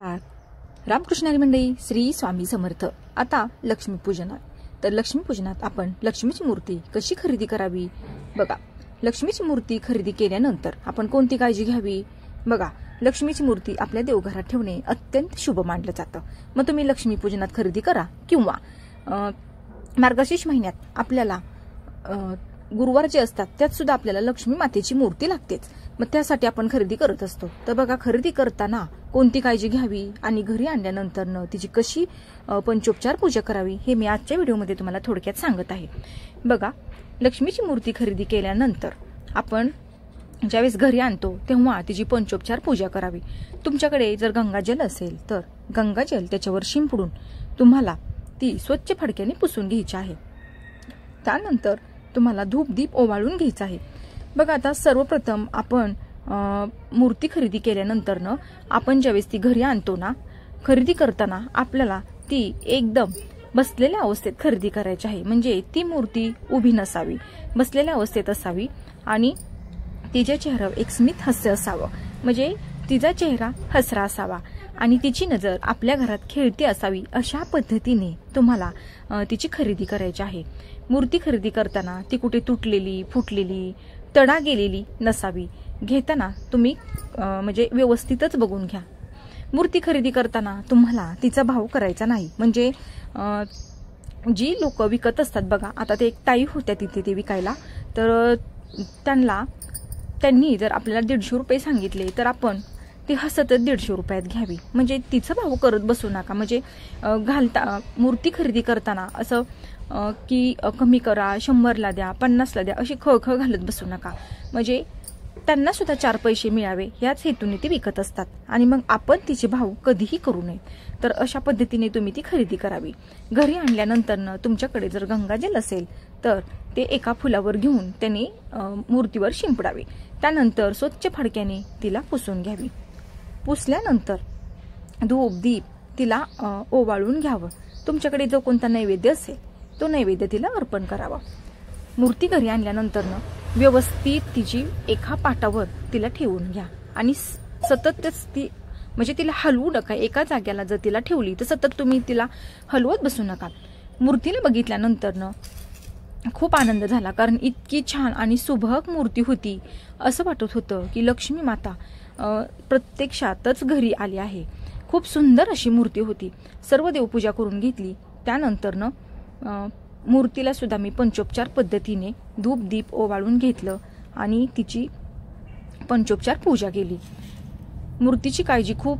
रामकृष्ण हरी मंडळी, श्री स्वामी समर्थ। आता लक्ष्मीपूजनात, तर लक्ष्मीपूजनात आपण लक्ष्मीची मूर्ती कशी खरेदी करावी बघा। लक्ष्मीची मूर्ती खरेदी केल्यानंतर आपण कोणती काळजी घ्यावी बघा। लक्ष्मीची मूर्ती आपल्या देवघरात ठेवणे अत्यंत शुभ मानलं जातं। मग तुम्ही लक्ष्मीपूजनात खरेदी करा किंवा मार्गशीर्ष महिन्यात आपल्याला गुरुवार जे असतात त्यात सुद्धा आपल्याला लक्ष्मी मातेची मूर्ती लागतेच। मग त्यासाठी आपण खरेदी करत असतो। तर बघा, खरेदी करताना कोणती काळजी घ्यावी आणि घरी आणल्यानंतर तिची कशी पंचोपचार पूजा करावी हे मी आजच्या व्हिडिओमध्ये तुम्हाला थोडक्यात सांगत आहे। बघा, लक्ष्मीची मूर्ती खरेदी केल्यानंतर आपण ज्यावेळेस घरी आणतो तेव्हा तिची पंचोपचार पूजा करावी। तुमच्याकडे जर गंगाजल असेल तर गंगाजल त्याच्यावर शिंपडून तुम्हाला ती स्वच्छ फडक्याने पुसून घ्यायची आहे। त्यानंतर तुम्हाला धूप दीप ओवाळून घ्यायचा आहे। बघा, आता सर्वप्रथम आपण मूर्ती खरेदी केल्यानंतर आपण ज्यावेळेस ती घरी आणतो ना, खरेदी करताना आपल्याला ती एकदम बसलेल्या अवस्थेत खरेदी करायची आहे। म्हणजे ती मूर्ती उभी नसावी, बसलेल्या अवस्थेत असावी आणि तिच्या चेहऱ्यावर एक स्मित हास्य असावं। म्हणजे तिचा चेहरा हसरा असावा आणि तिची नजर आपल्या घरात खेळती असावी। अशा पद्धतीने तुम्हाला तिची खरेदी करायची आहे। मूर्ती खरेदी करताना ती कुठे तुटलेली, फुटलेली, तडा गेलेली नसावी। घेताना तुम्ही म्हणजे व्यवस्थितच बघून घ्या। मूर्ती खरेदी करताना तुम्हाला तिचा भाव करायचा नाही। म्हणजे जी लोक विकत असतात बघा, आता ते एक ताई होत्या तिथे ते विकायला, तर त्यांनी जर आपल्याला 150 रुपये सांगितले तर आपण ती हसतच 150 रुपयात घ्यावी। म्हणजे तिचा भाव करत बसू नका। म्हणजे मूर्ती खरेदी करताना असं की कमी करा, 100ला द्या, 50ला द्या, अशी खळखळ घालत बसू नका। म्हणजे त्यांना सुद्धा 4 पैसे मिळावे याच हेतूने ते विकत असतात आणि मग आपण तिचे भाव कधीही करू नये। तर अशा पद्धतीने तुम्ही ती खरेदी करावी। घरी आणल्यानंतर तुमच्याकडे जर गंगाजल असेल तर ते एका फुलावर घेऊन त्याने मूर्तीवर शिंपडावे। त्यानंतर स्वच्छ फडक्याने तिला पुसून घ्यावी। पुसल्यानंतर धूप दीप तिला ओवाळून घ्यावं। तुमच्याकडे जो कोणता नैवेद्य असेल तो नैवेद्य तिला अर्पण करावा। मूर्ती घरी आणल्यानंतर व्यवस्थित तिची एका पाटावर तिला ठेवून घ्या आणि सततच ती म्हणजे तिला हलवू नका। एका जाग्याला जर तिला ठेवली तर सतत तुम्ही तिला हलवत बसू नका। मूर्तीला बघितल्यानंतर खूप आनंद झाला, कारण इतकी छान आणि सुबक मूर्ती होती। असं वाटत होतं की लक्ष्मी माता प्रत्यक्षातच घरी आली आहे। खूप सुंदर अशी मूर्ती होती। सर्व देवपूजा करून घेतली। त्यानंतर मूर्तीला सुद्धा मी पंचोपचार पद्धतीने धूप दीप ओवाळून घेतलं आणि तिची पंचोपचार पूजा केली। मूर्तीची काळजी खूप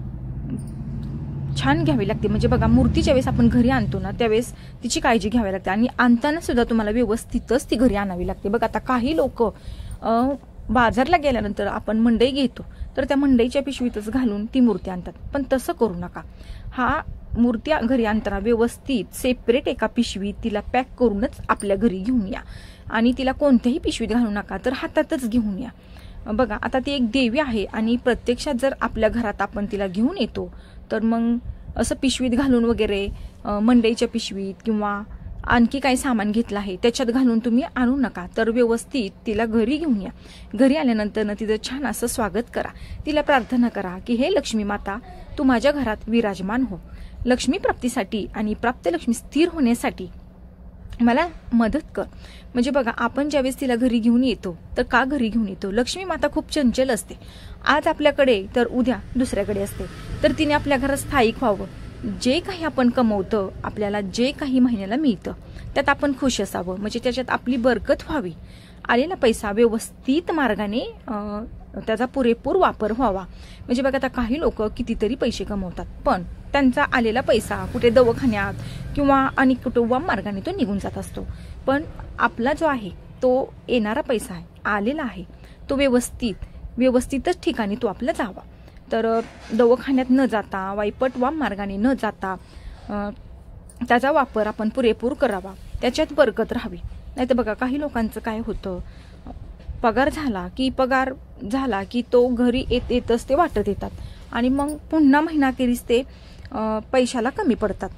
छान घ्यावी लागते। म्हणजे बघा, मूर्ती ज्यावेळेस आपण घरी आणतो ना त्यावेळेस तिची काळजी घ्यावी लागते आणि आणताना सुद्धा तुम्हाला व्यवस्थितच ती घरी आणावी लागते। बघा, आता काही लोक बाजारला गेल्यानंतर आपण मंडई घेतो तर त्या मंडईच्या पिशवीतच घालून ती मूर्ती आणतात, पण तसं करू नका। मूर्ती घरी आणताना व्यवस्थित सेपरेट एका पिशवीत तिला पॅक करूनच आपल्या घरी घेऊन या आणि तिला कोणत्याही पिशवीत घालू नका, तर हातातच घेऊन या। बघा, आता ती एक देवी आहे आणि प्रत्यक्षात जर आपल्या घरात आपण तिला घेऊन येतो तर मग असं पिशवीत घालून वगैरे मंडईच्या पिशवीत किंवा आणखी काही सामान घेतलं आहे त्याच्यात घालून तुम्ही आणू नका। तर व्यवस्थित तिला घरी घेऊन या। घरी आल्यानंतर तिचं छान असं स्वागत करा। तिला प्रार्थना करा की हे लक्ष्मी माता, तू माझ्या घरात विराजमान हो। लक्ष्मी प्राप्तीसाठी आणि प्राप्त लक्ष्मी स्थिर होण्यासाठी मला मदत कर। म्हणजे बघा, आपण ज्यावेळेस तिला घरी घेऊन येतो तर का घरी घेऊन येतो? लक्ष्मी माता खूप चंचल असते। आज आपल्याकडे तर उद्या दुसऱ्याकडे असते। तर तिने आपल्या घरात स्थायिक व्हावं। जे काही आपण कमवतो, आपल्याला जे काही महिन्याला मिळतं त्यात आपण खुश असावं। म्हणजे त्याच्यात आपली बरकत व्हावी। आलेला पैसा व्यवस्थित मार्गाने त्याचा पुरेपूर वापर व्हावा। म्हणजे बघा, आता काही लोक कितीतरी पैसे कमवतात पण त्यांचा आलेला पैसा कुठे दवाखान्यात किंवा आणि कुठे मार्गाने तो निघून जात असतो। पण आपला जो आहे तो येणारा पैसा आहे, आलेला आहे, तो व्यवस्थितच ठिकाणी तो आपला जावा। तर दवाखान्यात न जाता, वाईपट मार्गाने न जाता त्याचा वापर आपण पुरेपूर करावा। त्याच्यात बरकत राहावी। नाही तर बघा, काही लोकांचं काय होतं, पगार झाला की तो घरी येतच ते वाटत येतात आणि मग पुन्हा महिनाखेरीस ते पैशाला कमी पडतात।